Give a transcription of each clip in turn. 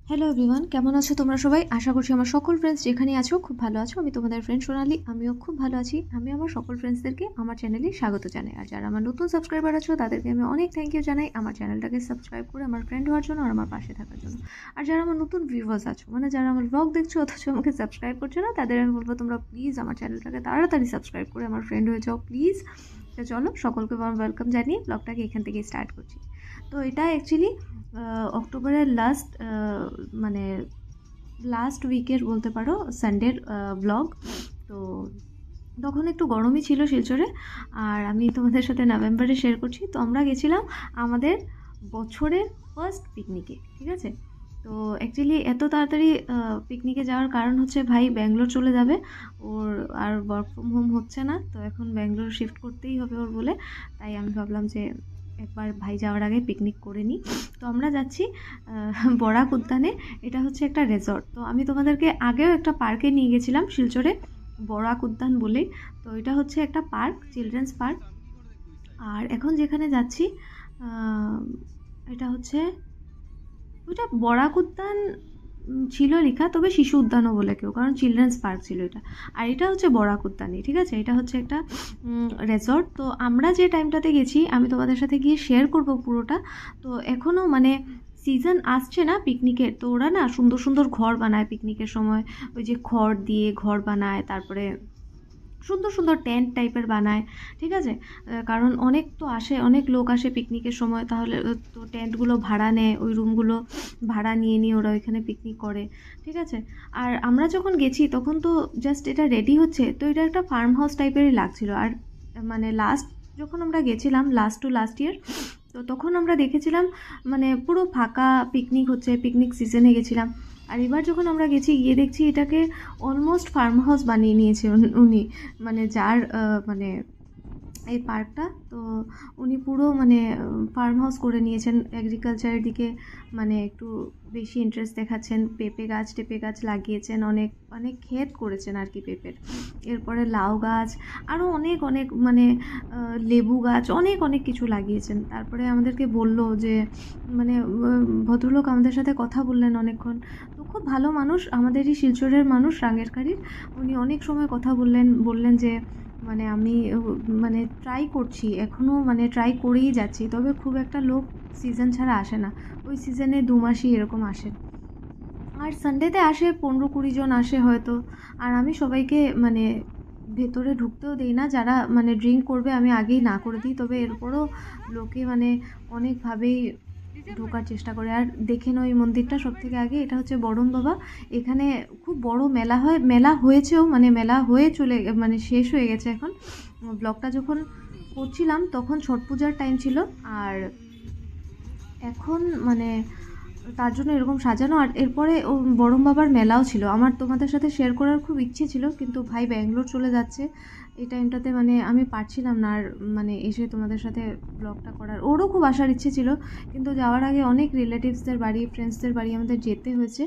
Hello everyone, কেমন আছো তোমরা সবাই? আশা করছি আমার সকল ফ্রেন্ডস যেখানে আছো খুব ভালো আছো। আমি তোমাদের ফ্রেন্ড সোনালি, আমিও খুব ভালো আছি। আমি আমার সকল ফ্রেন্ডসদেরকে আমার চ্যানেলে স্বাগত জানাই। আর যারা আমার নতুন সাবস্ক্রাইবার আছো তাদেরকে আমি অনেক থ্যাংক ইউ জানাই আমার চ্যানেলটাকে সাবস্ক্রাইব করে আমার ফ্রেন্ড হওয়ার জন্য আর আমার পাশে থাকার জন্য। আর যারা আমার নতুন ভিউয়ার্স আছো, মানে যারা আমার ব্লগ দেখছো অথচ আমাকে সাবস্ক্রাইব করছো না, তাদের আমি বলবো তোমরা প্লিজ আমার চ্যানেলটাকে তাড়াতাড়ি সাবস্ক্রাইব করে আমার ফ্রেন্ড হয়ে যাও প্লিজ। তো চলো সকলকে ওয়েলকাম জানিয়ে ব্লগটাকে এখান থেকে স্টার্ট করছি। তো এটা অ্যাকচুয়ালি অক্টোবরের মানে লাস্ট উইকের বলতে পারো সানডের ব্লগ। তো তখন একটু গরমই ছিল শিলচরে, আর আমি তোমাদের সাথে নভেম্বরে শেয়ার করছি। তো আমরা গেছিলাম আমাদের বছরের ফার্স্ট পিকনিকে, ঠিক আছে। তো অ্যাকচুয়ালি এত তাড়াতাড়ি পিকনিকে যাওয়ার কারণ হচ্ছে ভাই ব্যাঙ্গালোর চলে যাবে, ওর আর ওয়ার্ক ফ্রম হোম হচ্ছে না, তো এখন ব্যাঙ্গালোর শিফট করতেই হবে ওর বলে। তাই আমি ভাবলাম যে একবার ভাই যাওয়ার আগে পিকনিক করে নিই। তো আমরা যাচ্ছি বরাক উদ্যানে। এটা হচ্ছে একটা রেজর্ট। তো আমি তোমাদেরকে আগেও একটা পার্কে নিয়ে গেছিলাম শিলচরে, বরাক উদ্যান বলেই। তো এটা হচ্ছে একটা পার্ক, চিলড্রেন্স পার্ক। আর এখন যেখানে যাচ্ছি এটা হচ্ছে ওইটা বরাক উদ্যান ছিল লেখা, তবে শিশু উদ্যানও বলে কেউ, কারণ চিলড্রেন্স পার্ক ছিল এটা। আর এটা হচ্ছে বরাক উদ্যানই, ঠিক আছে। এটা হচ্ছে একটা রেজর্ট। তো আমরা যে টাইমটাতে গেছি আমি তোমাদের সাথে গিয়ে শেয়ার করব পুরোটা। তো এখনও মানে সিজন আসছে না পিকনিকের, তো ওরা না সুন্দর সুন্দর ঘর বানায় পিকনিকের সময়। ওই যে খড় দিয়ে ঘর বানায়, তারপরে সুন্দর সুন্দর টেন্ট টাইপের বানায়, ঠিক আছে। কারণ অনেক লোক আসে পিকনিকের সময়, তাহলে তো টেন্টগুলো ভাড়া নেয়, ওই রুমগুলো ভাড়া নিয়ে ওরা ওইখানে পিকনিক করে, ঠিক আছে। আর আমরা যখন গেছি তখন তো জাস্ট এটা রেডি হচ্ছে, তো এটা একটা ফার্ম হাউস টাইপেরই লাগছিল। আর মানে যখন আমরা গেছিলাম লাস্ট ইয়ার, তো তখন আমরা দেখেছিলাম মানে পুরো ফাঁকা পিকনিক হচ্ছে, পিকনিক সিজনে গেছিলাম। আর এবার যখন আমরা গিয়ে দেখছি এটাকে অলমোস্ট ফার্ম হাউস বানিয়ে নিয়েছে উনি, মানে যার মানে এই পার্কটা। তো উনি পুরো মানে ফার্ম হাউস করে নিয়েছেন, এগ্রিকালচারের দিকে মানে একটু বেশি ইন্টারেস্ট দেখাচ্ছেন। টেপে গাছ লাগিয়েছেন, অনেক অনেক ক্ষেত করেছেন আর কি পেঁপের। এরপরে লাউ গাছ, আরও অনেক অনেক মানে লেবু গাছ, অনেক অনেক কিছু লাগিয়েছেন। তারপরে আমাদেরকে বলল যে মানে ভদ্রলোক আমাদের সাথে কথা বললেন অনেকক্ষণ। তো খুব ভালো মানুষ, আমাদেরই শিলচরের মানুষ, রাঙ্গেরকারির। উনি অনেক সময় কথা বললেন যে মানে আমি মানে ট্রাই করছি, এখনও মানে ট্রাই করেই যাচ্ছি, তবে খুব একটা লোক সিজন ছাড়া আসে না, ওই সিজনে 2 মাসই এরকম আসে। আর সানডেতে আসে 15-20 জন আসে হয়তো। আর আমি সবাইকে মানে ভেতরে ঢুকতেও দেই না, যারা মানে ড্রিঙ্ক করবে আমি আগেই না করে দিই। তবে এরপরও লোকে মানে অনেকভাবেই ঢোকার চেষ্টা করে। আর দেখে নাও এই মন্দিরটা সবথেকে আগে, এটা হচ্ছে বরণ বাবা। এখানে খুব বড় মেলা হয়, মেলা হয়েছেও, মানে মেলা হয়ে মানে শেষ হয়ে গেছে এখন। ব্লগটা যখন করছিলাম তখন ছট পূজার টাইম ছিল, আর এখন মানে তার জন্য এরকম সাজানো। আর এরপরে ও বরম বাবার মেলাও ছিল, আমার তোমাদের সাথে শেয়ার করার খুব ইচ্ছে ছিল, কিন্তু ভাই ব্যাঙ্গালোর চলে যাচ্ছে এই টাইমটাতে, মানে আমি পারছিলাম না আর মানে এসে তোমাদের সাথে ব্লগটা করার। ওরও খুব আসার ইচ্ছে ছিল, কিন্তু যাওয়ার আগে অনেক রিলেটিভসদের বাড়ি, ফ্রেন্ডসদের বাড়ি আমাদের যেতে হয়েছে,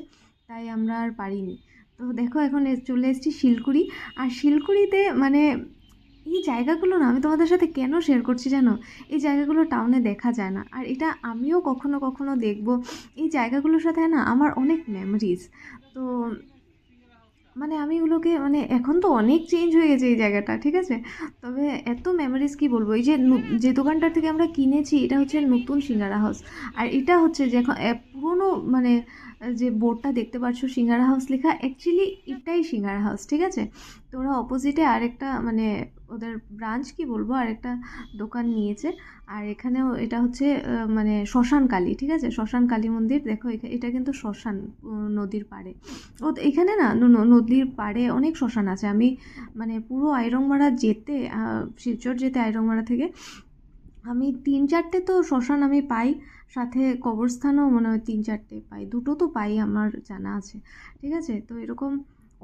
তাই আমরা আর পারিনি। তো দেখো এখন চলে এসেছি শিলকুড়ি। আর শিলকুড়িতে মানে এই জায়গাগুলো না আমি তোমাদের সাথে কেন শেয়ার করছি জানো? এই জায়গাগুলো টাউনে দেখা যায় না, আর এটা আমিও কখনো কখনো দেখবো। এই জায়গাগুলোর সাথে না আমার অনেক মেমোরিজ। তো মানে আমি এগুলোকে মানে এখন তো অনেক চেঞ্জ হয়ে গেছে এই জায়গাটা, ঠিক আছে। তবে এত মেমোরিজ কি বলবো। এই যে যে দোকানটার থেকে আমরা কিনেছি এটা হচ্ছে নতুন সিঙ্গারা হাউস। আর এটা হচ্ছে যে এখন পুরোনো মানে যে বোর্ডটা দেখতে পাচ্ছ সিঙ্গারা হাউস লেখা, অ্যাকচুয়ালি এটাই সিঙ্গারা হাউস, ঠিক আছে। তো ওরা অপোজিটে আরেকটা মানে ওদের ব্রাঞ্চ কি বলবো, আরেকটা দোকান নিয়েছে। আর এখানেও এটা হচ্ছে মানে শ্মশান কালী, ঠিক আছে, শ্মশান কালী মন্দির। দেখো এটা কিন্তু শ্মশান, নদীর পাড়ে। ও তো এখানে না নদীর পাড়ে অনেক শ্মশান আছে। আমি মানে পুরো আইরংমারা যেতে শিলচর যেতে আইরংমারা থেকে আমি 3-4টে তো শ্মশান আমি পাই, সাথে কবরস্থানও মনে হয় 3-4টে পাই, 2টো তো পাই আমার জানা আছে, ঠিক আছে। তো এরকম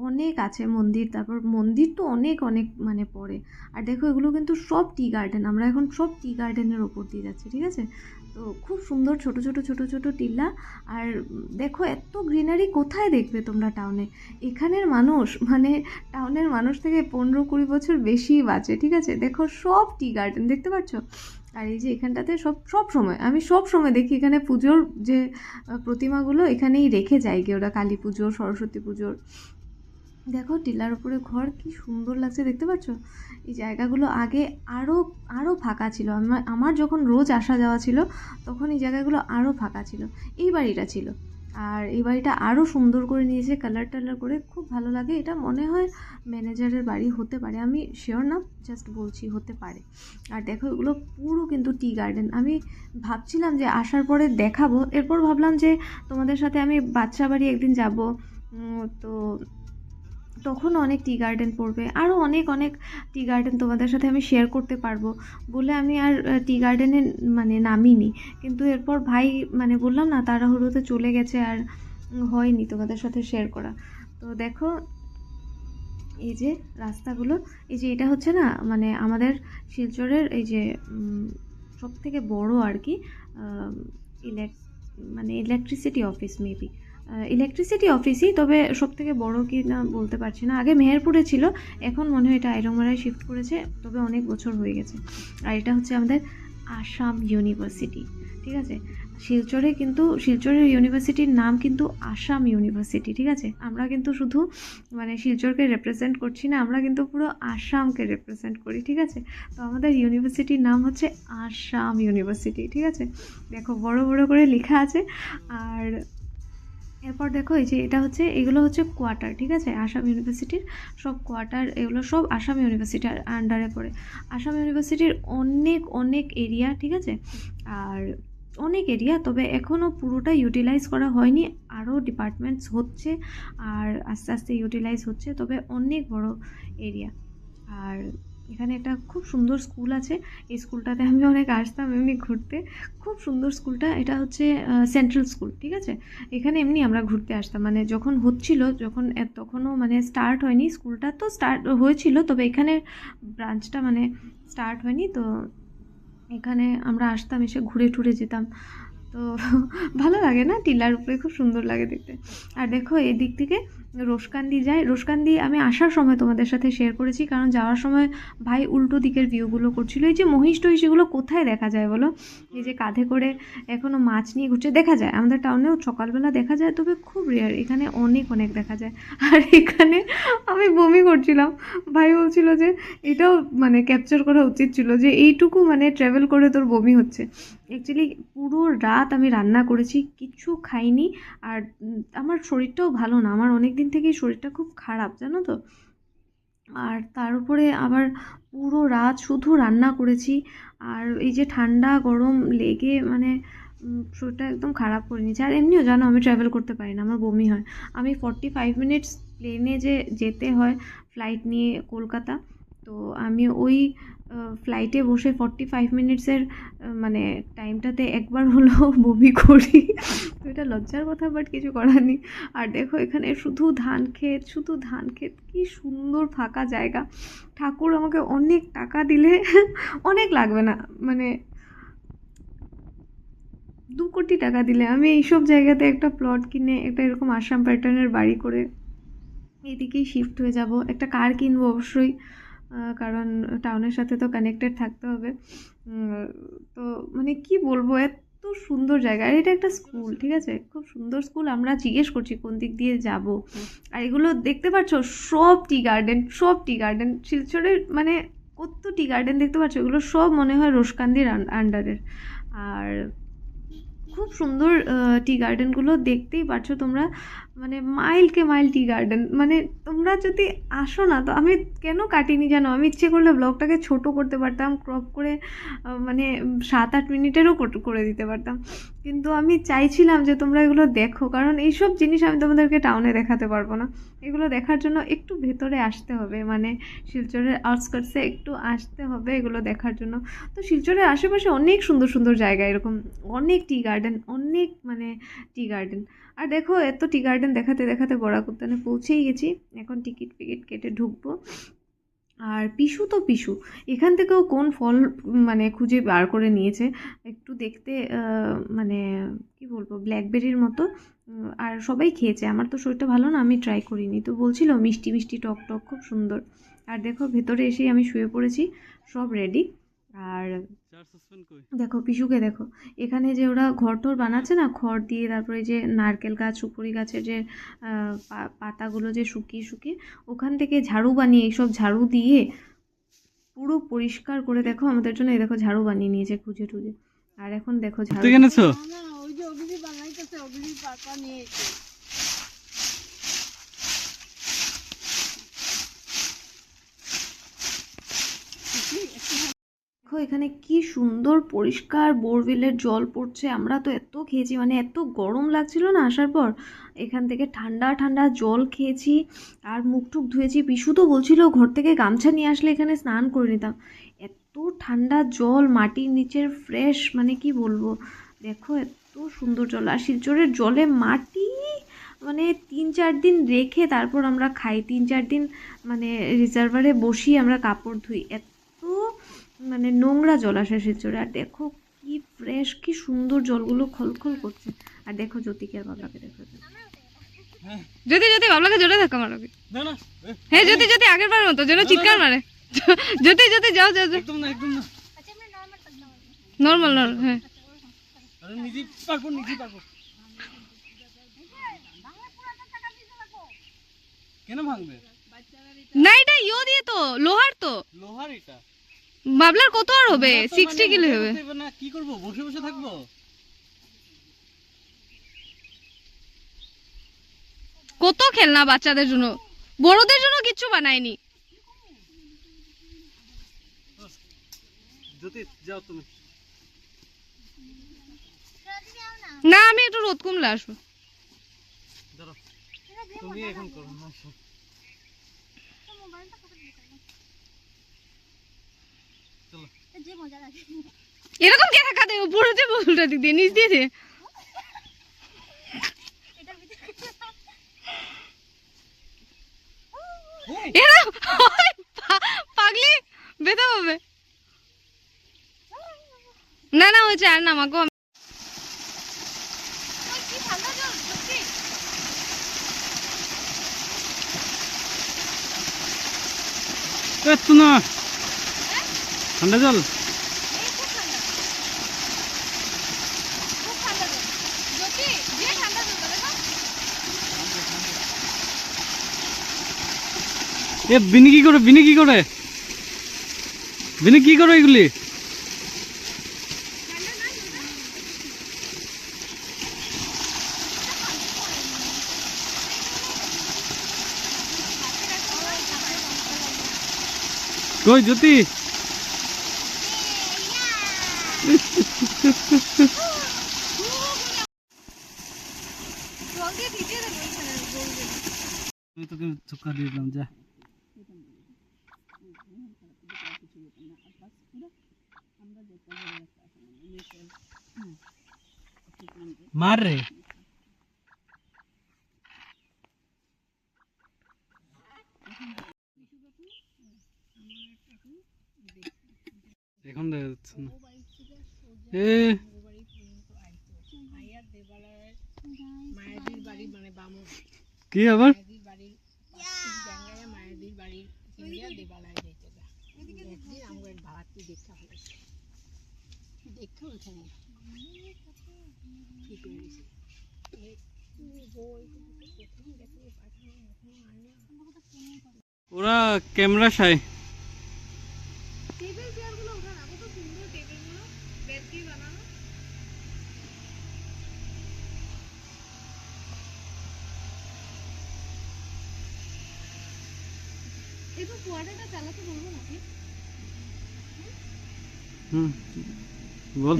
অনেক আছে মন্দির। তারপর মন্দির তো অনেক অনেক মানে পড়ে। আর দেখো এগুলো কিন্তু সব টি গার্ডেন, আমরা এখন সব টি গার্ডেনের ওপর দিয়ে যাচ্ছি, ঠিক আছে। তো খুব সুন্দর ছোট ছোট টিলা। আর দেখো এত গ্রিনারি কোথায় দেখবে তোমরা টাউনে। এখানের মানুষ মানে টাউনের মানুষ থেকে 15-20 বছর বেশি বাঁচে, ঠিক আছে। দেখো সব টি গার্ডেন দেখতে পাচ্ছ। আর এই যে এখানটাতে সব সব সময় আমি সব সময় দেখি এখানে পুজোর যে প্রতিমাগুলো এখানেই রেখে যায় গিয়ে ওরা, কালী পুজো, সরস্বতী পুজোর। দেখো টিলার উপরে ঘর কি সুন্দর লাগছে, দেখতে পাচ্ছ? এই জায়গাগুলো আগে আরও আরও ফাঁকা ছিল। আমার যখন রোজ আসা যাওয়া ছিল তখন এই জায়গাগুলো আরও ফাঁকা ছিল, এই বাড়িটা ছিল। আর এই বাড়িটা আরও সুন্দর করে নিয়েছে কালার টালার করে, খুব ভালো লাগে। এটা মনে হয় ম্যানেজারের বাড়ি হতে পারে, আমি শিওর না, জাস্ট বলছি হতে পারে। আর দেখো এগুলো পুরো কিন্তু টি গার্ডেন। আমি ভাবছিলাম যে আসার পরে দেখাবো, এরপর ভাবলাম যে তোমাদের সাথে আমি বাচ্চা বাড়ি একদিন যাব, তো তখন অনেক টি গার্ডেন পড়বে, আরও অনেক অনেক টি গার্ডেন তোমাদের সাথে আমি শেয়ার করতে পারবো বলে আমি আর টি গার্ডেনে মানে নামিনি। কিন্তু এরপর ভাই মানে বললাম না তাড়াহুড়োতে চলে গেছে, আর হয়নি তোমাদের সাথে শেয়ার করা। তো দেখো এই যে রাস্তাগুলো, এই যে এটা হচ্ছে না মানে আমাদের শিলচরের এই যে সব থেকে বড় আর কি মানে ইলেকট্রিসিটি অফিস, মেবি ইলেকট্রিসিটি অফিসই, তবে সব থেকে বড়ো কি না বলতে পারছি না। আগে মেহেরপুরে ছিল, এখন মনে হয় এটা আইরংমারায় শিফট করেছে, তবে অনেক বছর হয়ে গেছে। আর এটা হচ্ছে আমাদের আসাম ইউনিভার্সিটি, ঠিক আছে? শিলচরে কিন্তু শিলচরের ইউনিভার্সিটির নাম কিন্তু আসাম ইউনিভার্সিটি, ঠিক আছে? আমরা কিন্তু শুধু মানে শিলচরকে রিপ্রেজেন্ট করছি না, আমরা কিন্তু পুরো আসামকে রিপ্রেজেন্ট করি, ঠিক আছে? তো আমাদের ইউনিভার্সিটির নাম হচ্ছে আসাম ইউনিভার্সিটি, ঠিক আছে? দেখো বড় বড় করে লেখা আছে। আর এরপর দেখো এই যে এটা হচ্ছে, এগুলো হচ্ছে কোয়ার্টার, ঠিক আছে? আসাম ইউনিভার্সিটির সব কোয়ার্টার, এগুলো সব আসাম ইউনিভার্সিটির আন্ডারে পড়ে। আসাম ইউনিভার্সিটির অনেক অনেক এরিয়া, ঠিক আছে? আর অনেক এরিয়া, তবে এখনও পুরোটা ইউটিলাইজ করা হয়নি, আরও ডিপার্টমেন্টস হচ্ছে আর আস্তে আস্তে ইউটিলাইজ হচ্ছে, তবে অনেক বড় এরিয়া। আর এখানে একটা খুব সুন্দর স্কুল আছে, এই স্কুলটাতে আমি অনেক আসতাম এমনি ঘুরতে, খুব সুন্দর স্কুলটা। এটা হচ্ছে সেন্ট্রাল স্কুল, ঠিক আছে? এখানে এমনি আমরা ঘুরতে আসতাম, মানে যখন হচ্ছিল, যখন তখনও মানে স্টার্ট হয়নি, স্কুলটা তো স্টার্ট হয়েছিল, তবে এখানে ব্রাঞ্চটা মানে স্টার্ট হয়নি। তো এখানে আমরা আসতাম, এসে ঘুরে টুরে যেতাম। তো ভালো লাগে না, টিলার উপরে খুব সুন্দর লাগে দেখতে। আর দেখো এদিক থেকে রোশকান্দি যায়, রোশকান্দি আমি আসার সময় তোমাদের সাথে শেয়ার করেছি, কারণ যাওয়ার সময় ভাই উল্টো দিকের ভিউগুলো করছিল। এই যে মহিষ টহিষ এগুলো কোথায় দেখা যায় বলো? এই যে কাঁধে করে এখনও মাছ নিয়ে ঘুরছে, দেখা যায় আমাদের টাউনেও সকালবেলা দেখা যায়, তবে খুব রেয়ার, এখানে অনেক অনেক দেখা যায়। আর এখানে আমি বমি করছিলাম, ভাই বলছিল যে এটাও মানে ক্যাপচার করা উচিত ছিল, যে এইটুকু মানে ট্রাভেল করে তোর বমি হচ্ছে। অ্যাকচুয়ালি পুরো রাত আমি রান্না করেছি, কিছু খাইনি। আর আমার শরীরটাও ভালো না, আমার অনেক দিন থেকেই শরীরটা খুব খারাপ, জানো তো? আর তার উপরে আবার পুরো রাত শুধু রান্না করেছি, আর এই যে ঠান্ডা গরম লেগে মানে শরীরটা একদম খারাপ করে নিয়েছে। আর এমনিও জানো আমি ট্রাভেল করতে পারি না, আমার বমি হয়। আমি 45 মিনিটস প্লেনে যে যেতে হয় ফ্লাইট নিয়ে কলকাতা, তো আমি ওই ফ্লাইটে বসে 45 মিনিটসের মানে টাইমটাতে একবার হলেও বমি করি। তো এটা লজ্জার কথা, বাট কিছু করার নেই। আর দেখো এখানে শুধু ধান ক্ষেত, শুধু ধান ক্ষেত, কি সুন্দর ফাঁকা জায়গা। ঠাকুর আমাকে অনেক টাকা দিলে অনেক লাগবে না, মানে 2 কোটি টাকা দিলে আমি এইসব জায়গাতে একটা প্লট কিনে একটা এরকম আসাম প্যাটার্নের বাড়ি করে এইদিকেই শিফট হয়ে যাব। একটা কার কিনবো অবশ্যই, কারণ টাউনের সাথে তো কানেক্টেড থাকতে হবে। তো মানে কি বলবো, এত সুন্দর জায়গা। আর এটা একটা স্কুল, ঠিক আছে? খুব সুন্দর স্কুল। আমরা জিজ্ঞেস করছি কোন দিক দিয়ে যাব। আর এগুলো দেখতে পাচ্ছ সব টি গার্ডেন, সব টি গার্ডেন শিলচরের, মানে কত টি গার্ডেন দেখতে পাচ্ছ, এগুলো সব মনে হয় রোশকান্দির আন্ডারের। আর খুব সুন্দর টি গার্ডেনগুলো, দেখতেই পাচ্ছ তোমরা, মানে মাইলকে মাইল টি গার্ডেন। মানে তোমরা যদি আসো না, তো আমি কেন কাটিনি জানো? আমি ইচ্ছে করলে ব্লগটাকে ছোট করতে পারতাম, ক্রপ করে মানে 7-8 মিনিটেরও করে দিতে পারতাম, কিন্তু আমি চাইছিলাম যে তোমরা এগুলো দেখো, কারণ এইসব জিনিস আমি তোমাদেরকে টাউনে দেখাতে পারবো না। এগুলো দেখার জন্য একটু ভেতরে আসতে হবে, মানে শিলচরের আউটস্কার্টসে একটু আসতে হবে এগুলো দেখার জন্য। তো শিলচরের আশেপাশে অনেক সুন্দর সুন্দর জায়গা, এরকম অনেক টি গার্ডেন, অনেক মানে টি গার্ডেন। আর দেখো এত টি গার্ডেন দেখাতে দেখাতে বড়াকুত্তানে পৌঁছেই গেছি, এখন টিকিট ফিকিট কেটে ঢুকবো। আর পিসু তো পিসু, এখান থেকেও কোন ফল মানে খুঁজে বার করে নিয়েছে, একটু দেখতে মানে কি বলবো ব্ল্যাকবেরির মতো। আর সবাই খেয়েছে, আমার তো শরীরটা ভালো না, আমি ট্রাই করিনি। তো বলছিল মিষ্টি মিষ্টি টক টক, খুব সুন্দর। আর দেখো ভেতরে এসেই আমি শুয়ে পড়েছি, সব রেডি। আর দেখো পিসুকে দেখো, এখানে যে ওরা ঘর টর বানাচ্ছে না খড় দিয়ে, তারপরে যে নারকেল গাছ সুপুরি গাছের যে পাতাগুলো যে শুকিয়ে শুকিয়ে ওখান থেকে ঝাড়ু বানিয়ে, এইসব ঝাড়ু দিয়ে পুরো পরিষ্কার করে দেখো আমাদের জন্য এই দেখো ঝাড়ু বানিয়ে নিয়েছে খুঁজে টুজে। আর এখন দেখো ঝাড়ু এনেছো দেখো এখানে কি সুন্দর পরিষ্কার বোরওয়েলের জল পড়ছে। আমরা তো এত খেয়েছি, মানে এত গরম লাগছিল না আসার পর, এখান থেকে ঠান্ডা ঠান্ডা জল খেয়েছি আর মুখ টুক ধুয়েছি। পিসু তো বলছিল ঘর থেকে গামছা নিয়ে আসলে এখানে স্নান করে নিতাম, এত ঠান্ডা জল মাটির নিচের ফ্রেশ, মানে কি বলবো। দেখো এত সুন্দর জল, আর শিলচরের জলে মাটি, মানে 3-4 দিন রেখে তারপর আমরা খাই, 3-4 দিন মানে রিজার্ভারে বসি আমরা কাপড় ধুই, এত মানে নোংরা জল আসে শিলচরে। আর দেখো কি ফ্রেশ, কি সুন্দর জলগুলো খলখল করছে। আর দেখো জ্যোতিকে আর বাবলাকে দেখো, জ্যোতি জ্যোতি বাবলাকে জোরে ধাক্কা মারো। হ্যাঁ জ্যোতি জ্যোতি আগের বারের মতো যেন চিৎকার মারে। জ্যোতি জ্যোতি যাও যাও যাও, একদম না একদম না, নর্মাল নর্মাল। হ্যাঁ আরে নিজে পারবো নিজে পারবো। কেন ভাঙবে না, এটা ইও দিয়ে তো, লোহার তো। লোহার এটা বাবলার কত আর হবে, 60 কিলো হবে না। কি করব, বসে বসে থাকবো? কত খেলনা বাচ্চাদের জন্য, বড়দের জন্য কিচ্ছু বানায়নি। জ্যোতি যাও তুমি। না আমি একটু রোদ কমলে আসবো। ধরো তুমি এখন করো না। চলো এরকম কে ধাক্কা দেয়, উপরে দিয়ে উল্টা দিক দিয়ে নিচ দিয়ে দে। এরা পাগলি বেঁধে হবে। না না হয়েছে আর নামাকো। এত না ঠান্ডা জল, এ বিনি কি করে, বিনি কি করে, বিনি কি করে এগুলি? কই জ্যোতি? আমি তোকে চুক্কা দিয়ে দিলাম, যা। মার রে, এখন দেখা যাচ্ছে না। কি আবার ওরা ক্যামেরা শায়। বল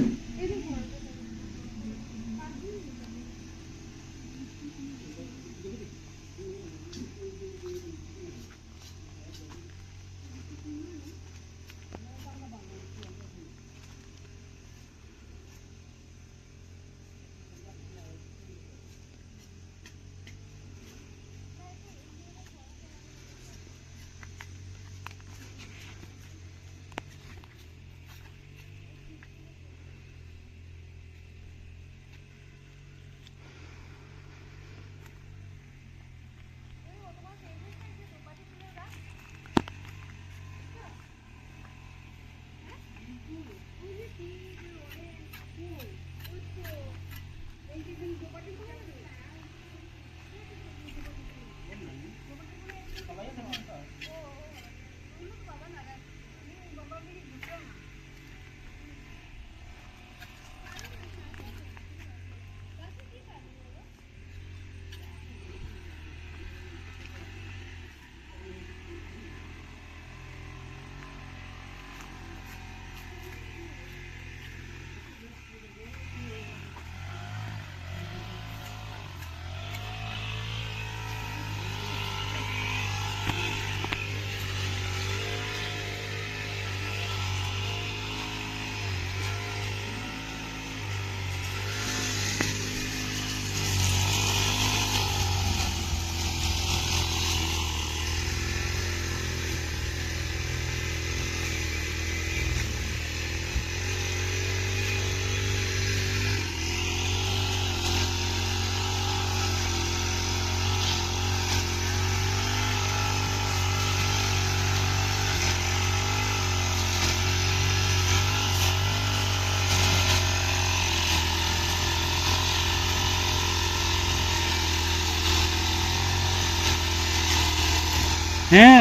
হ্যাঁ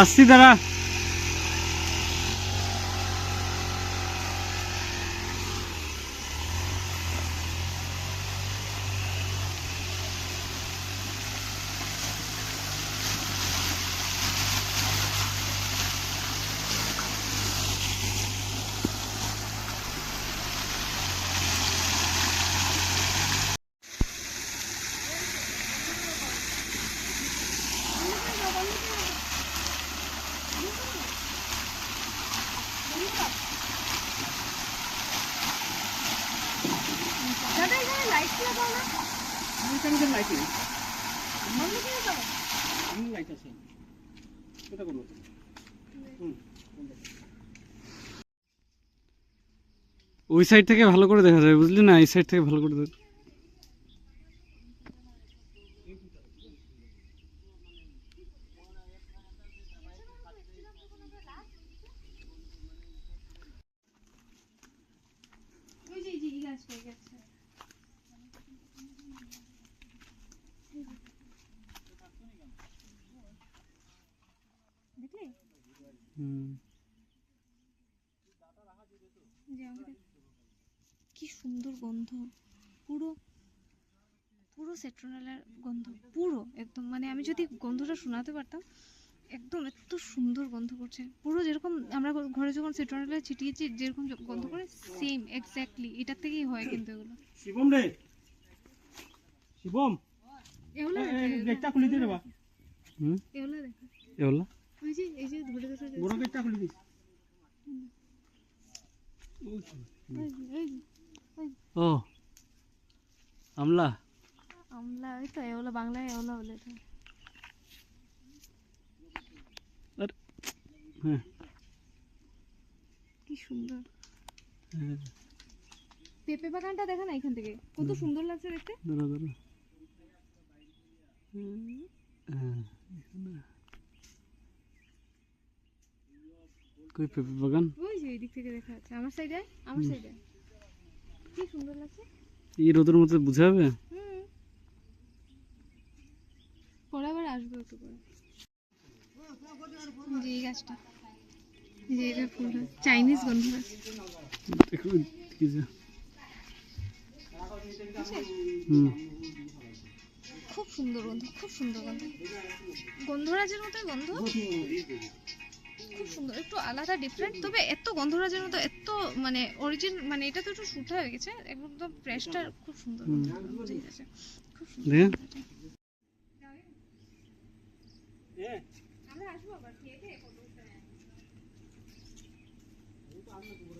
আসছি দাঁড়া। ওই সাইড থেকে ভালো করে দেখা যায় বুঝলি না, এই সাইড থেকে ভালো করে দেখা। কি সুন্দর গন্ধ, পুরো পুরো সেট্রোনেলের গন্ধ, পুরো একদম, মানে আমি যদি গন্ধটা শোনাতে পারতাম, একদম এত সুন্দর গন্ধ করছে, পুরো যেরকম আমরা ঘরে যখন সেট্রোনেলে ছিটিয়েছি যেরকম গন্ধ করে সেম এক্স্যাক্টলি এটার থেকেই হয় কিন্তু এগুলো। শিবম রে, শিবম এগুলো গেটটা খুলে দে রে বা। এগুলো দেখো, এগুলো ওই যে এই যে ধরে ধরে বড় গেটটা খুলে দিস। ও আমলা, আমলা, ওই তো এগুলো বাংলায় এগুলো বলে তো। হ্যাঁ কি সুন্দর পেঁপে বাগানটা দেখা না এখান থেকে কত সুন্দর লাগছে দেখতে। দাঁড়া দাঁড়া, কই পেঁপে বাগান? ওই যে এই দিক থেকে দেখা যাচ্ছে আমার সাইডে, আমার সাইডে কি সুন্দর লাগছে। এই রোদের মধ্যে বুঝা যাবে? পরে আবার আসবো একটু পরে। যে এই গাছটা, যে এটা ফুল গাছ, চাইনিজ গন্ধ গাছ। দেখো কি যে খুব সুন্দর গন্ধ, খুব সুন্দর গন্ধ, গন্ধরাজের মতো গন্ধ, খুব সুন্দর, একটু আলাদা ডিফারেন্ট, তবে এত গন্ধরাজের মতো এত মানে অরিজিন, মানে এটা তো একটু শুটা হয়ে গেছে, একদম ফ্রেশটা খুব সুন্দর, ঠিক আছে, খুব সুন্দর। আমরা আসবো আবার খেয়ে খেয়ে ফটো উঠতে।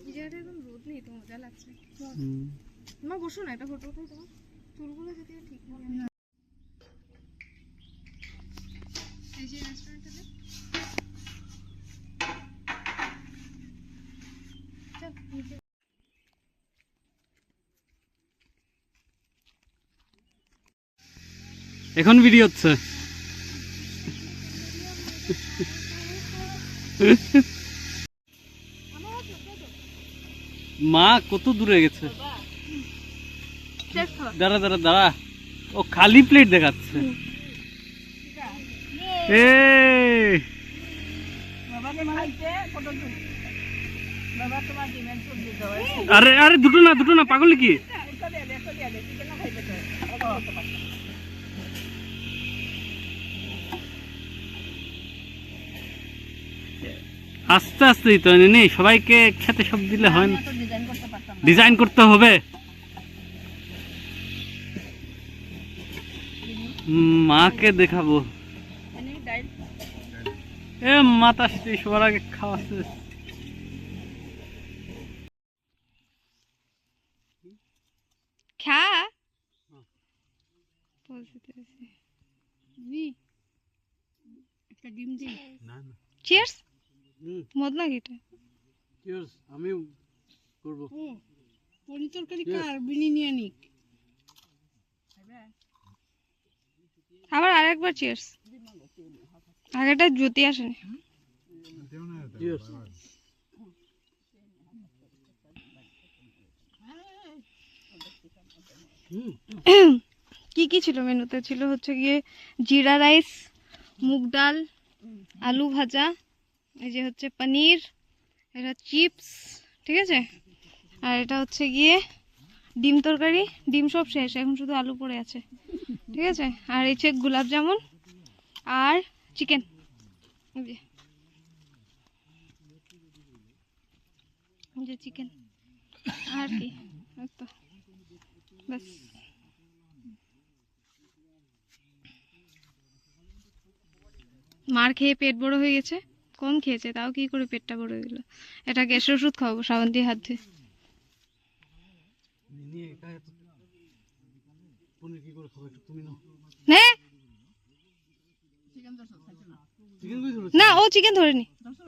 এই জায়গাটা একদম রোদ নেই তো মজা লাগছে। তোমার বসো না, এটা ফটো উঠাই, তোমার চুলগুলো যদি ঠিক না। এই যে রেস্টুরেন্টটাতে এখন ভিডিও হচ্ছে। মা কত দূরে গেছে, দাঁড়া দাঁড়া দাঁড়া, ও খালি প্লেট দেখাচ্ছে। আরে আরে দুটো না, দুটো না, পাগল কি? আস্তে আস্তে দিতে হয়, নেই সবাইকে একসাথে সব দিলে হয় না, ডিজাইন করতে হবে। মাকে দেখাবো, এ মাতা শ্রী সবার আগে খাওয়াচ্ছে। খা চিয়ার্স, মদ না গিটা চিয়ার্স, আমি করব। পনির তরকারি কার বিনিয়ানি? আবার আরেকবার চিয়ার্স, আগেটা জ্যোতি আসেনি। চিয়ার্স। কি কি ছিল মেনুতে? ছিল হচ্ছে গিয়ে জিরা রাইস, মুগ ডাল, আলু ভাজা, এই যে হচ্ছে পনির, এটা চিপস, ঠিক আছে, আর এটা হচ্ছে গিয়ে ডিম তরকারি। ডিম সব শেষ, এখন শুধু আলু পড়ে আছে, ঠিক আছে। আর এই যে গোলাপ জামুন আর চিকেন, এই যে চিকেন, আর কি, এই তো ব্যাস। মার খেয়ে পেট বড় হয়ে গেছে, কম খেয়েছে তাও কি করে পেটটা বড় হয়ে গেল। এটা গ্যাসের ওষুধ খাওয়াবো সাবান দিয়ে হাত ধুয়ে। নে। না, ও চিকেন ধরেনি,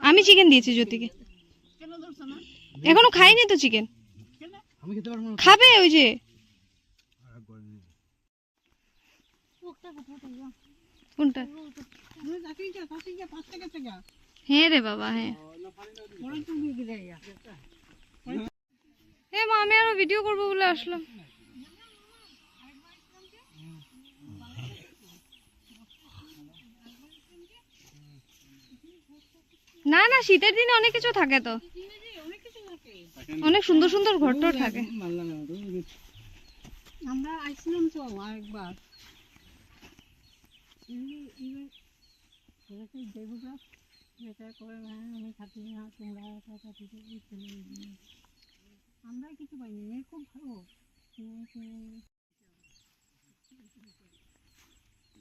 আমি চিকেন দিয়েছি জ্যোতিকে। এখনো খাইনি তো চিকেন, খাবে ওই যে। কোনটা? হ্যাঁ রে বাবা, হ্যাঁ। হ্যাঁ মা, আমি আরো ভিডিও করবো বলে আসলাম। না না, শীতের দিনে অনেক কিছু থাকে তো, অনেক সুন্দর সুন্দর ঘরটাও থাকে। আমরা আসছিলাম তো আরেকবার, যেটা করে না আমি থাকি না, তোমরা আমরা কিছু পাইনি, খুব ভালো।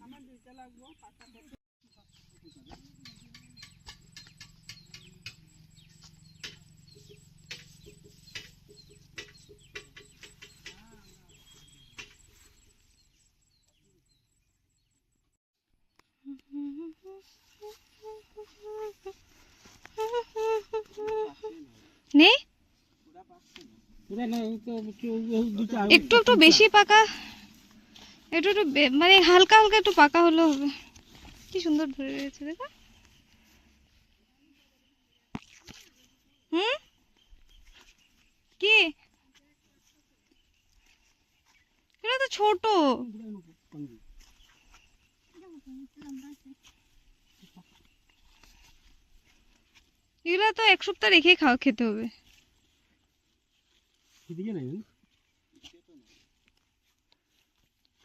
আমার দুইটা লাগবো। নে, একটু একটু বেশি পাকা, একটু একটু মানে হালকা হালকা একটু পাকা হলেও হবে। কি সুন্দর ধরে রয়েছে দেখো। হুম, কি এটা তো ছোট। এগুলো তো এক সপ্তাহ রেখে খেতে হবে।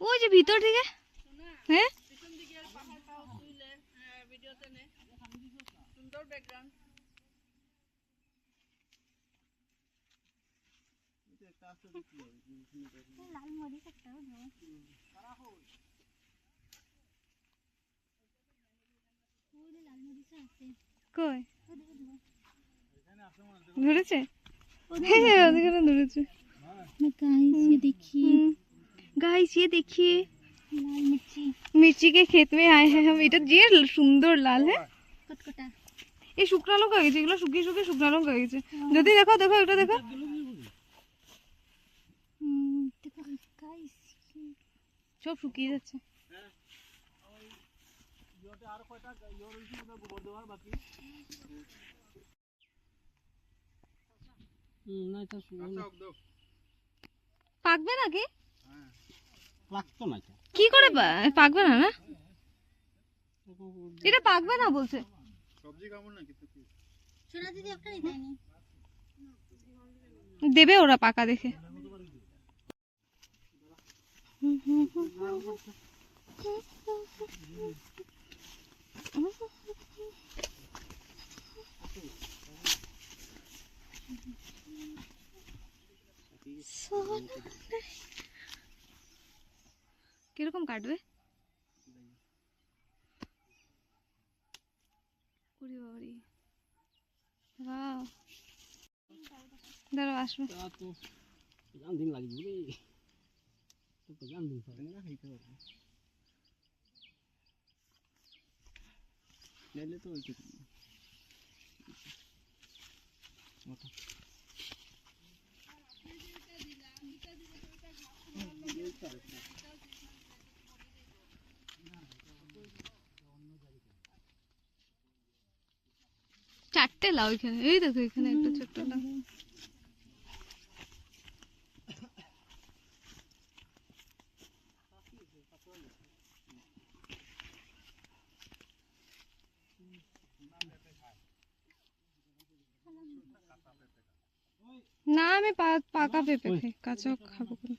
ওই যে ভিতর দিকে, হ্যাঁ কই ধরেছে? হ্যাঁ হ্যাঁ, ওদিকে ধরেছে। गाइस ये देखिए लाल मिर्ची के खेत में आए हैं हम। এটা যে সুন্দর লাল, হ্যাঁ এই শুকনো লঙ্কা হয়ে গেছে, এগুলো শুকিয়ে শুকিয়ে শুকনো লঙ্কা হয়ে গেছে। যদি দেখো দেখো এটা দেখো, সব শুকিয়ে যাচ্ছে। পাকবে নাকি? কি করে পাকবে না? না এটা পাকবে না বলছে। দেবে ওরা পাকা দেখে। কিরকম কাটবে? দাঁড়াও আসবে। চারটে লাউ এখানে, এই দেখো এখানে একটা ছোট্ট লাউ। আমি পাকা পেঁপে খাই, কাঁচা খাবো কেন?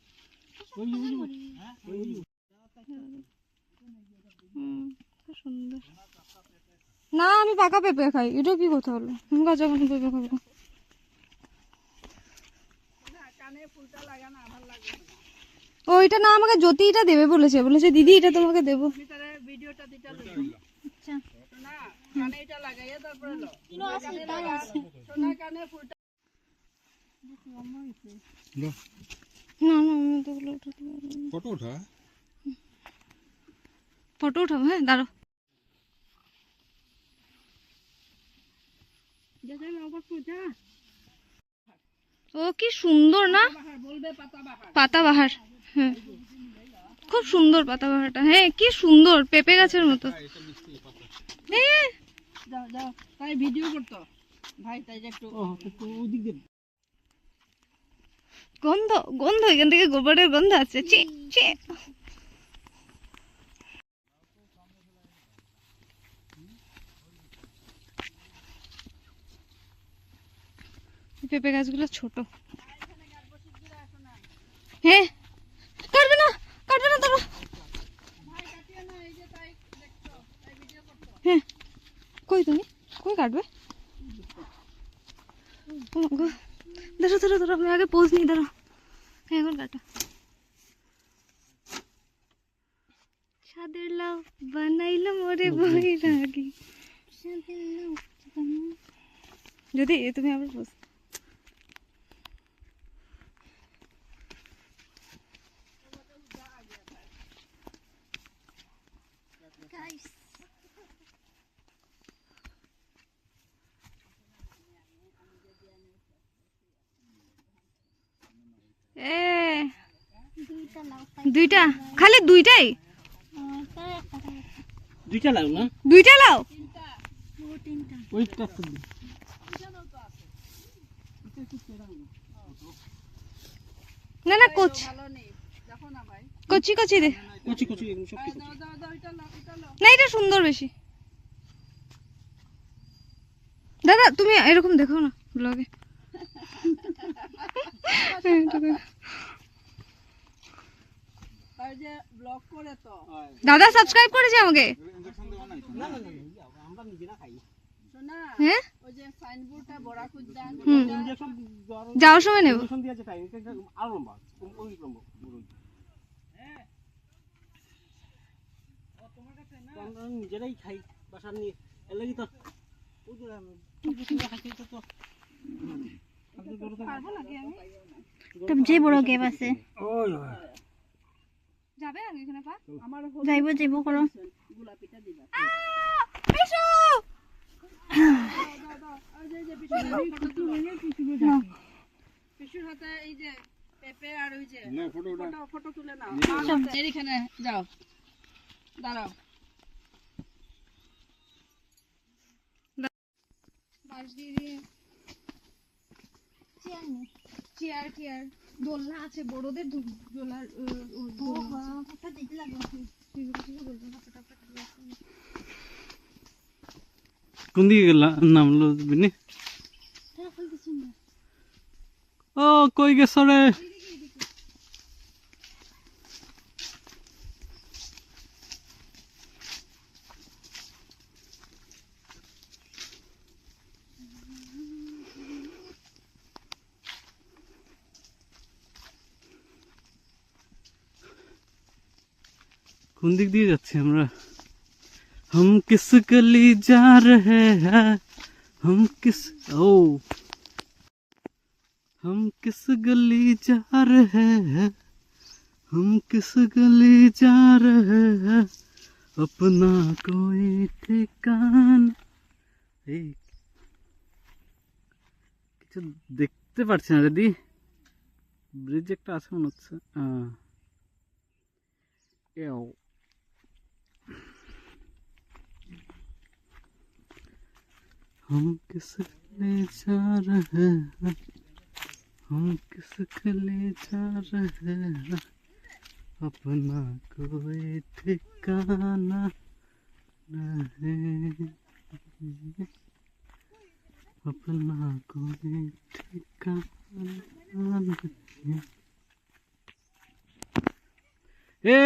খুব সুন্দর। না আমি পাকা পেঁপে খাই, এটা কি কথা হলো? কাঁচা কোনো পেঁপে খাবো না। ওইটা না, আমাকে জ্যোতিটা দেবে বলেছে, বলেছে দিদি এটা তোমাকে দেবো। আচ্ছা না না আমি তো ওগুলো উঠাতে পারবো না। ফটো উঠাবো, হ্যাঁ দাঁড়াও। ও কি সুন্দর না, পাতাবাহার। হ্যাঁ খুব সুন্দর পাতাবাহারটা, হ্যাঁ কি সুন্দর, পেঁপে গাছের মতো। তাই ভিডিও করতো ভাই, তাই একটু গন্ধ গন্ধ, এখান থেকে গোবরের গন্ধ আছে। চি চি। পেঁপে গাছগুলো ছোট। হ্যাঁ কাটবে না, কাটবে না দাঁড়া। হ্যাঁ কই তুমি, কই কাটবে? দাঁড়ো দাঁড়ো দাঁড়ো, আমি আগে পোজ নিই, দাঁড়ো। হ্যাঁ এখন কাটা। সাদের লাউ বানাইলাম ওরে বৈরাগী। যদি তুমি আবার পোজ। দুইটা, খালি দুইটাই? দুইটা লাও না, দুইটা লাও? ওইটা না না কচি কচি কচি দে। কচি কচি এগুলো সব কচি। না এটা সুন্দর বেশি। দাদা তুমি এরকম দেখো না ব্লগে। দাদা সাবস্ক্রাইব করেছে আমাকে। হ্যাঁ যাওয়ার সময় নেব। নিজেরাই খাই বাসার নিয়ে, এর লাগি তো সবচেয়ে বড় গেপ আছে। যাবে আগে এখানে পা আমার যাইব যাইব করো। বিশু পিসুর হাতে এই যে পেঁপে আর ওই যে ফটো তুলে নাও। এখানে যাও, দাঁড়াও। বাঁশ দিয়ে দিয়ে চেয়ার টেয়ার, দোলনা আছে বড়দের দোলার। কোন দিকে গেল নামলো বিনি? ও কই গেছ রে? কোন দিক দিয়ে যাচ্ছি আমরা? हम किस गली जा रहे हैं, हम किस हम किस गली जा रहे हैं, हम किस गली जा रहे हैं, अपना कोई ठिकाना। এই কিছু দেখতে পারছি না রেদি, ব্রিজ একটা আছে মনে হচ্ছে। हम किस लिए जा रहे हैं, हम किस लिए जा रहे हैं, अपना कोई ठिकाना नहीं, अपना कोई ठिकाना। ए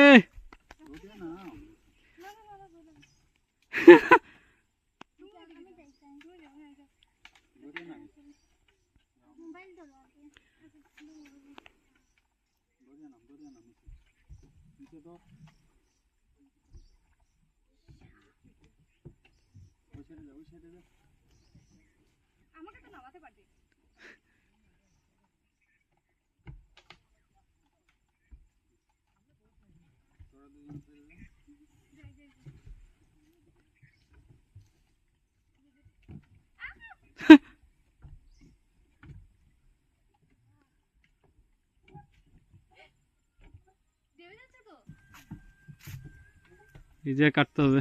আমাকে তো নামাতে পারবি। এই যে কাটতে হবে।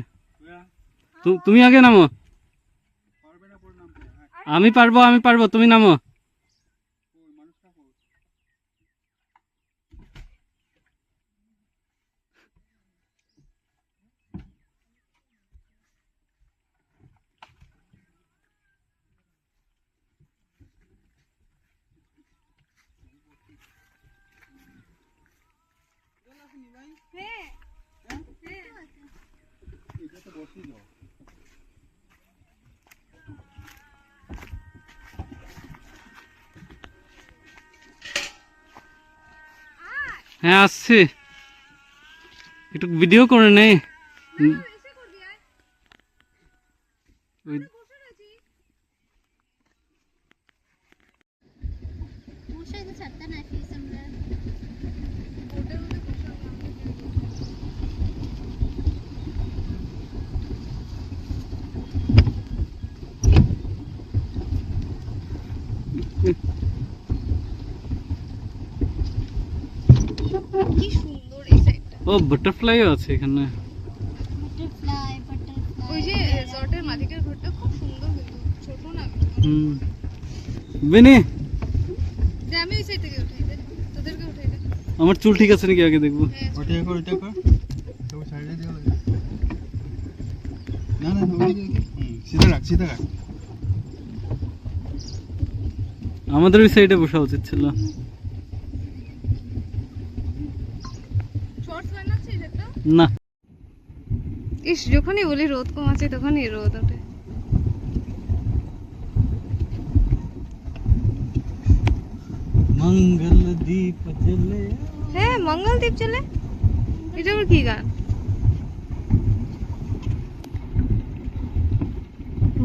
তুমি আগে নামো। আমি পারবো তুমি নামো। হ্যাঁ আসছি, একটু ভিডিও করে নেই। কি সুন্দর এই সাইডটা। ও বাটারফ্লাইও আছে এখানে। ওই যে রিসর্টের মালিকের ঘরটা খুব সুন্দর, কিন্তু ছোট না। বেনি যে আমি ওই সাইড থেকে উঠাই দে, তোদেরকে উঠাই দে। আমার চুল ঠিক আছে নাকি আগে দেখবো। ওটা কর সব সাইডে দিও লাগে। না ওইদিকে সিধা রাখ। আমাদের ওই সাইডে বসা উচিত ছিল। শর্টস বানাচ্ছে এটা না ইস, যখনই বলি রোদ কম আছে তখনই রোদ ওঠে। মঙ্গল দীপ জ্বলে। হ্যাঁ মঙ্গল দ্বীপ চলে, এটা আবার কি গান?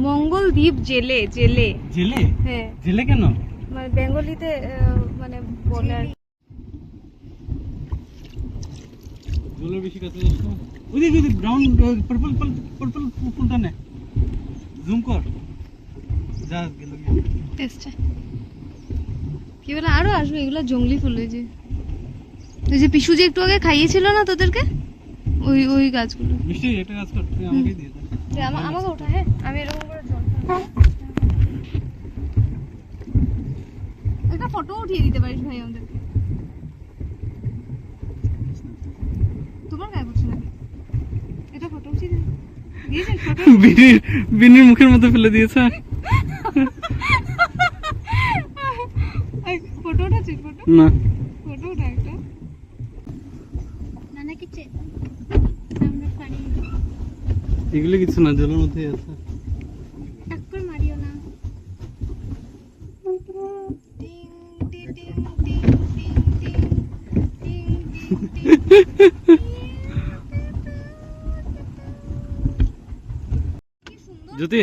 মঙ্গল দ্বীপ জেলে জেলে জেলে? হ্যাঁ জেলে কেন? মানে বেঙ্গলিতে মানে বলে আর কি। জলের বেশি কাছে যাস না। ওই ব্রাউন পার্পল ফুলটা নে, জুম কর। যা গেল টেস্টে কি বলে আরো আসবে, এগুলো জঙ্গলি ফুল। ওই যে পিসু যে একটু আগে খাইয়েছিল না তোদেরকে, ওই ওই গাছগুলো। মিষ্টি একটা কাজ কর, তুই আমাকে দিয়ে দে। আমাকে ওঠা, হ্যাঁ আমি এরকম করে জল একটা ফটো উঠিয়ে দিতে পারিস ভাই আমাদেরকে। তোমার গায়ে পড়ছে নাকি? এটা ফটো উঠিয়ে দিয়েছেন? ফটো বিনির মুখের মধ্যে ফেলে দিয়েছে। ফটো উঠাচ্ছি, ফটো না ফটো উঠা একটা। নানা কিছে পানি এগুলো কিছু না, জলের মধ্যেই আছে। টক্কর মারিও না। টিং টিং টিং টিং টিং টিং টিং টিং। কি সুন্দর জ্যোতি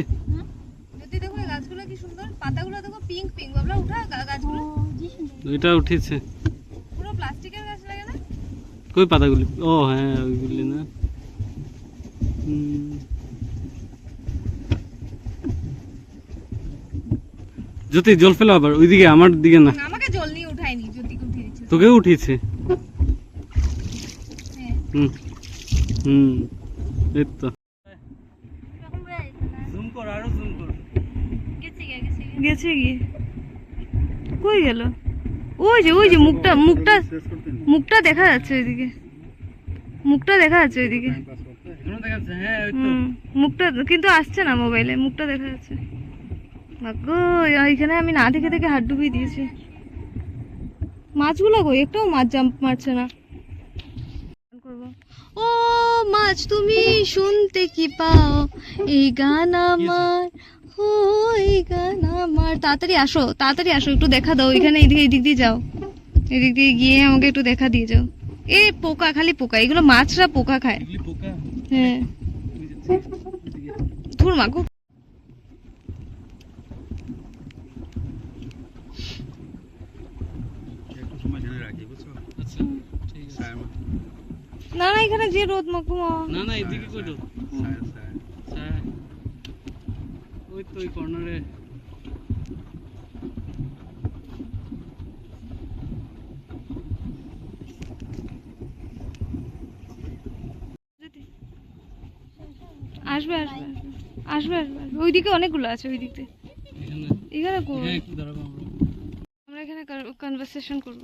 যদি দেখো এই গাছগুলো কি সুন্দর, পাতাগুলো দেখো পিঙ্ক পিঙ্ক। বাবলা উঠা গাছগুলো, ওইটা উঠেছে। পুরো প্লাস্টিকের গাছ লাগে না? কই পাতাগুলি? ও হ্যাঁ ওইগুলি না। জ্যোতি জল ফেলো আবার ওইদিকে, আমার দিকে না। আমাকে জল নিয়ে উঠায়নি, জ্যোতিকে উঠিয়ে দিচ্ছে। তোকেও উঠিয়েছে। হ্যাঁ এই তো। এরকম করে জুম কর, আরো জুম কর। গেছে গিয়ে কই গেল? ওই যে মুখটা মুখটা দেখা যাচ্ছে ওইদিকে, মুখটা দেখা যাচ্ছে ওইদিকে। এখনো দেখা যাচ্ছে? হ্যাঁ ওই তো। মুখটা কিন্তু আসছে না মোবাইলে, মুখটা দেখা যাচ্ছে। ভাগ্য এখানে আমি না দেখে দেখে হাত ডুবিয়ে দিয়েছি। মাছগুলো কই, একটাও মাছ জাম্প মারছে না। ও মাছ তুমি শুনতে কি পাও, এই গান আমার, ও এই গান আমার। তাড়াতাড়ি আসো, তাড়াতাড়ি আসো, একটু দেখা দাও এখানে, এদিক দিয়ে যাও, এদিক দিয়ে গিয়ে আমাকে একটু দেখা দিয়ে যাও। এ পোকা, খালি পোকা, এগুলো মাছরা পোকা খায়। এগুলি পোকা। হ্যাঁ ধুর মা গো। একটু সময় ধরে রাখি বুঝছো? আচ্ছা ঠিক আছে। ছায়া মা- না না এখানে যে রোদ মাকুমা। না না এদিকে কই দাও। ছায়া, ছায়া। হ্যাঁ ওই তো ওই কর্নারে। আসবে আসবে আসবে আসবে আসবে, ওইদিকে অনেকগুলো আছে, ওই দিকে এখানে এখানে কই? হ্যাঁ একটু দাঁড়াবো আমরা। আমরা এখানে কনভারসেশন করব।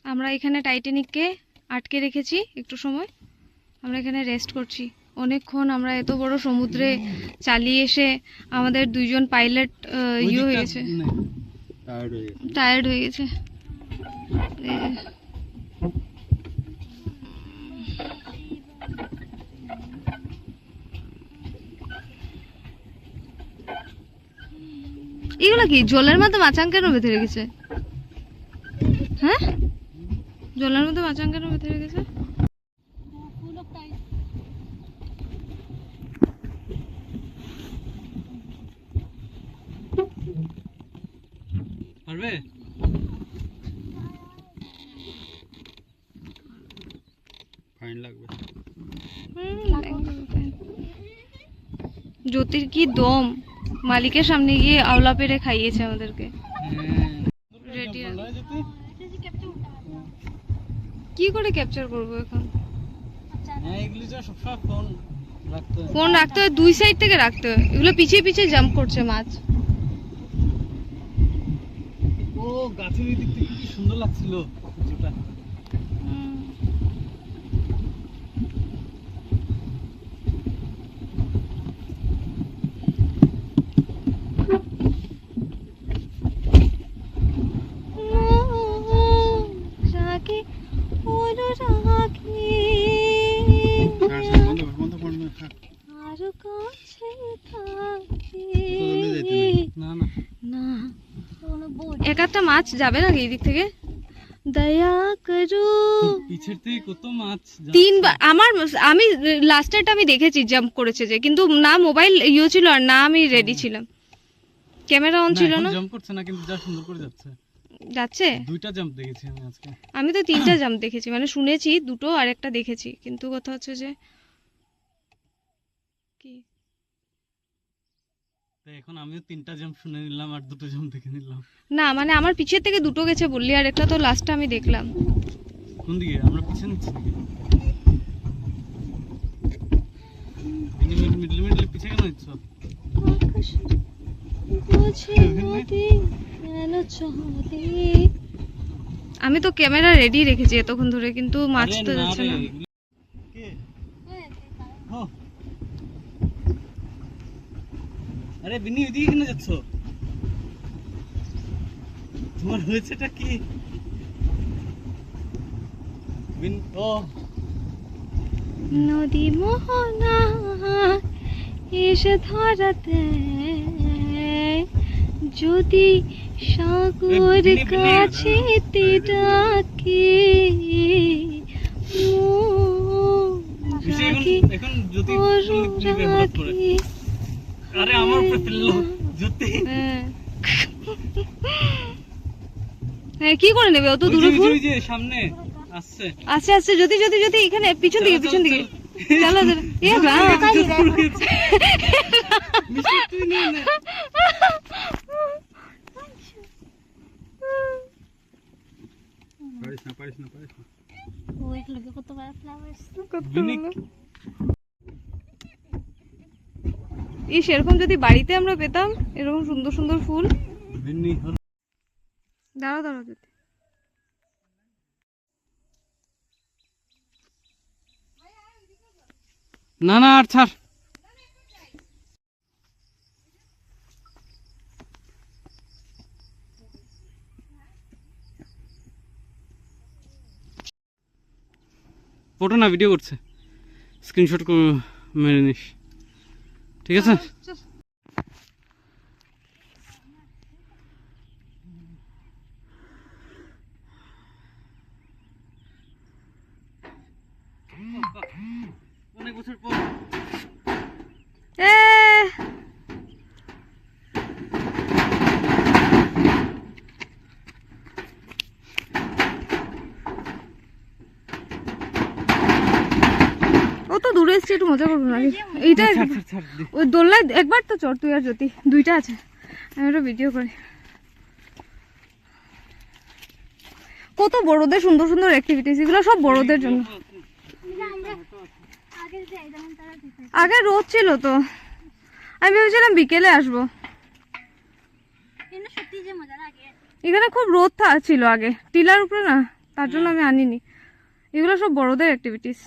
আমরা এখানে টাইটানিককে আটকে রেখেছি একটু সময়, আমরা এখানে রেস্ট করছি অনেকক্ষণ। আমরা এত বড় সমুদ্রে চালিয়ে এসে আমাদের দুইজন পাইলট ইয়ে হয়ে গেছে, টায়ার্ড হয়ে গেছে। টায়ার্ড হয়ে গেছে। এই যে। এগুলো কি জলের মধ্যে মাচাং কেন বেঁধে রেখেছে? হ্যাঁ জলের মধ্যে মাচাং কেন বেঁধে রেখেছে? পারবে? ফাইন লাগবে। জ্যোতির কি দম, মালিকের সামনে গিয়ে আওলা পেরে খাইয়েছে আমাদেরকে। রেডি কি করে ক্যাপচার করবো এখন? হ্যাঁ এগুলি তো সবসময় ফোন রাখতে হয়। ফোন রাখতে হয়, দুই সাইড থেকে রাখতে হয়, এগুলো পিছিয়ে পিছিয়ে জাম্প করছে মাছ। ও গাছের এই দিক থেকে কি সুন্দর লাগছিল কিছুটা। ছাড়, ছাড়, বন্ধ কর, বন্ধ কর না, থাক। জলদি যাইতে নেই। না না এক একটা মাছ যাবে নাকি এই দিক থেকে? দয়া করু। তোর পিছের থেকে কত মাছ যাচ্ছে। তিনবার আমি লাস্টেরটা আমি দেখেছি জাম্প করেছে যে, কিন্তু না মোবাইল ইয়ে ছিল আর না আমি রেডি ছিলাম, ক্যামেরা অন ছিল না। জাম্প করছে না কিন্তু যা সুন্দর করে যাচ্ছে। যাচ্ছে, দুইটা জাম্প দেখেছি আমি আজকে। আমি তো তিনটা জাম্প দেখেছি, মানে শুনেছি দুটো আর একটা দেখেছি, কিন্তু কথা হচ্ছে যে কি তো এখন আমিও তিনটা জাম্প শুনে নিলাম আর দুটো জাম্প দেখে নিলাম। না মানে আমার পিছের থেকে দুটো গেছে বললি, আর একটা তো লাস্টটা আমি দেখলাম। কোন দিকে? আমরা পিছনে নিচ্ছি মিডল মিডল পিছে কেন নিচ্ছ? আমি তো ক্যামেরা রেডি রেখেছি এতক্ষণ ধরে, কিন্তু মাছ তো আরে না যাচ্ছে রে, না। এগুলি- কে? ও। আরে বিনি ওইদিকে কেন যাচ্ছ? তোমার হয়েছেটা কি? ও নদী মোহনা এসে ধরাতে, যদি সাগর কাছে ডাকে এখন যদি আরে আমার উপরে ফেললো জ্যোতি। হ্যাঁ কি করে নেবে অত দূরে? ওই যে সামনে আসছে। আচ্ছা আচ্ছা, যদি যদি যদি এখানে পিছন দিকে পিছন দিকে চলো চলো। এ বাবা মিষ্টি তুই নিয়ে নে। পারিস না, পারিস না, পারিস না। এই সেরকম যদি বাড়িতে আমরা পেতাম এরকম সুন্দর সুন্দর ফুল। ভিন্নি হলো। দাঁড়াও দাঁড়াও যদি না না আর ছাড়। ফটো না ভিডিও করছে, স্ক্রিনশট মেরে নিস, ঠিক আছে? চল অনেক বছর পর এ ও তো দূরে এসছে, একটু মজা করবো না এইটা ছাড় ছাড় ছাড় দে। ওই দোলনায় একবার তো চড় তুই আর জ্যোতি, দুইটা আছে, আমি ওটা ভিডিও করি। কত বড়দের সুন্দর সুন্দর অ্যাক্টিভিটিস, এগুলো সব বড়দের জন্য। আমরা আগে যাই যেমন তারা যেতে। আগে রোদ ছিল তো, আমি ভেবেছিলাম বিকেলে আসবো, কিন্তু সত্যি যে মজা লাগে। এখানে খুব রোদ ছিল আগে টিলার উপরে না, তার জন্য আমি আনিনি। এগুলো সব বড়দের অ্যাক্টিভিটিস।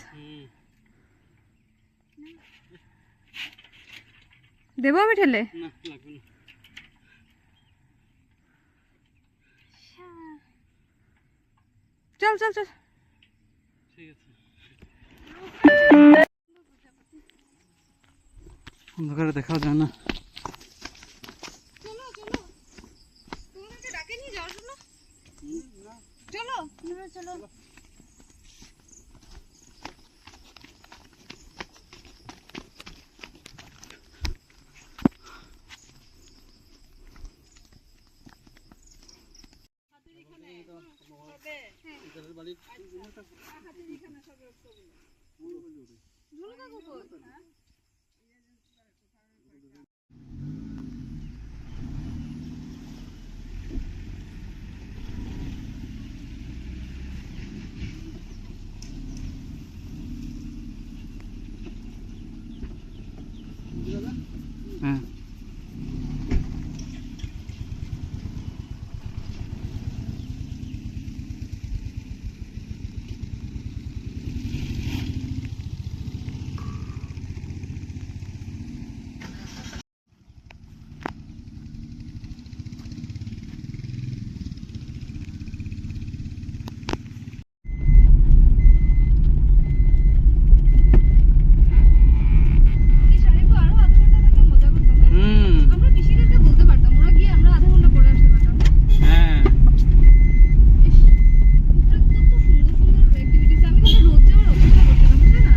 দেবো আমি ঠেলে? না লাগবে না। চল চল চল। ঠিক আছে। অন্ধকারে দেখা যায় না। চলো চলো, তোমাদেরকে ডাকে নিয়ে যাওয়ার জন্য। চলো চলো হ্যাঁ আরো আধা ঘন্টা থাকলে মজা করতাম। আমরা পিসিদেরকে বলতে পারতাম, ওরা গিয়ে আমরা আধা ঘন্টা পরে আসতে পারতাম। হ্যাঁ কত সুন্দর সুন্দর অ্যাক্টিভিটিস, আমি তাহলে রোদ যাওয়ার অপেক্ষা করছিলাম, বুঝলে না?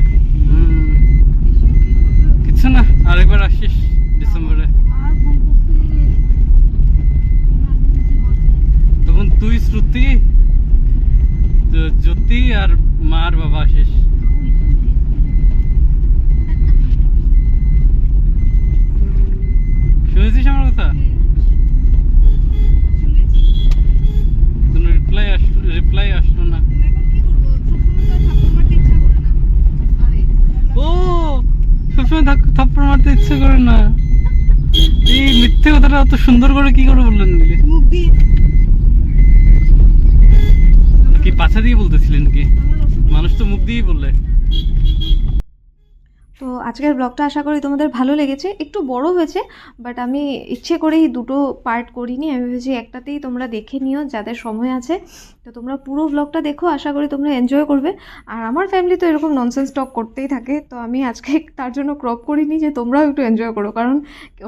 কিছু না, আরেকবার আসিস ডিসেম্বরে। আর বলতেছে তখন তুই, শ্রুতি, জ্যোতি আর মা আর বাবা আসিস। শুনেছিস আমার কথা? কোনো রিপ্লাই আসলো না। এখন কি করবো, সবসময় তো ঠাকুর মারতে ইচ্ছা করে না। আরে ও সবসময় থাপ্পড় মারতে ইচ্ছে করে না, এই মিথ্যে কথাটা অত সুন্দর করে কি করে বললেন দিলে? মুখ দিয়ে কি পাছা দিয়ে বলতেছিলেন কি? মানুষ তো মুখ দিয়েই বললে। তো আজকের ব্লগটা আশা করি তোমাদের ভালো লেগেছে। একটু বড় হয়েছে, বাট আমি ইচ্ছে করেই দুটো পার্ট করিনি, আমি ভেবেছি একটাতেই তোমরা দেখে নিও যাদের সময় আছে। তো তোমরা পুরো ব্লগটা দেখো, আশা করি তোমরা এনজয় করবে। আর আমার ফ্যামিলি তো এরকম ননসেন্স টক করতেই থাকে, তো আমি আজকে তার জন্য ক্রপ করিনি যে তোমরাও একটু এনজয় করো, কারণ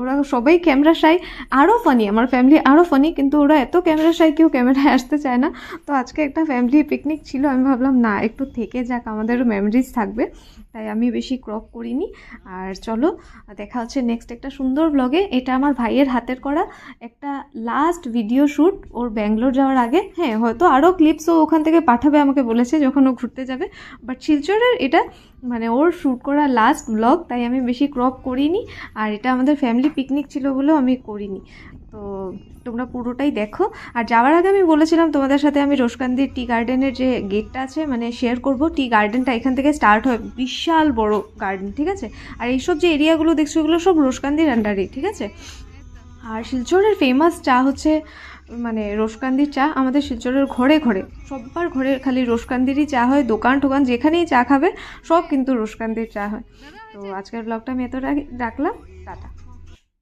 ওরা সবাই ক্যামেরা শাই। আরও ফানি, আমার ফ্যামিলি আরও ফানি, কিন্তু ওরা এত ক্যামেরা শাই, কেউ ক্যামেরায় আসতে চায় না। তো আজকে একটা ফ্যামিলি পিকনিক ছিল, আমি ভাবলাম না একটু থেকে যাক, আমাদেরও মেমোরিজ থাকবে, তাই আমি বেশি ক্রপ করিনি। আর চলো দেখা হচ্ছে নেক্সট একটা সুন্দর ব্লগে। এটা আমার ভাইয়ের হাতের করা একটা লাস্ট ভিডিও শ্যুট ওর ব্যাঙ্গালোর যাওয়ার আগে। হ্যাঁ, হয়তো আরও ক্লিপসও ওখান থেকে পাঠাবে আমাকে বলেছে যখন ও ঘুরতে যাবে, বাট শিলচরের এটা মানে ওর শ্যুট করা লাস্ট ব্লগ, তাই আমি বেশি ক্রপ করিনি। আর এটা আমাদের ফ্যামিলি পিকনিক ছিল বলেও আমি করিনি। তো তোমরা পুরোটাই দেখো। আর যাওয়ার আগে আমি বলেছিলাম তোমাদের সাথে আমি রোশকান্দির টি গার্ডেনের যে গেটটা আছে মানে শেয়ার করব। টি গার্ডেনটা এখান থেকে স্টার্ট হয়, বিশাল বড় গার্ডেন, ঠিক আছে? আর এইসব যে এরিয়াগুলো দেখছো এগুলো সব রোশকান্দির আন্ডারে, ঠিক আছে? আর শিলচরের ফেমাস চা হচ্ছে মানে রোশকান্দির চা। আমাদের শিলচরের ঘরে ঘরে, সবার ঘরে খালি রোশকান্দিরই চা হয়, দোকান টোকান যেখানেই চা খাবে সব কিন্তু রোশকান্দির চা হয়। তো আজকের ব্লগটা আমি এত রাখলাম, টাটা।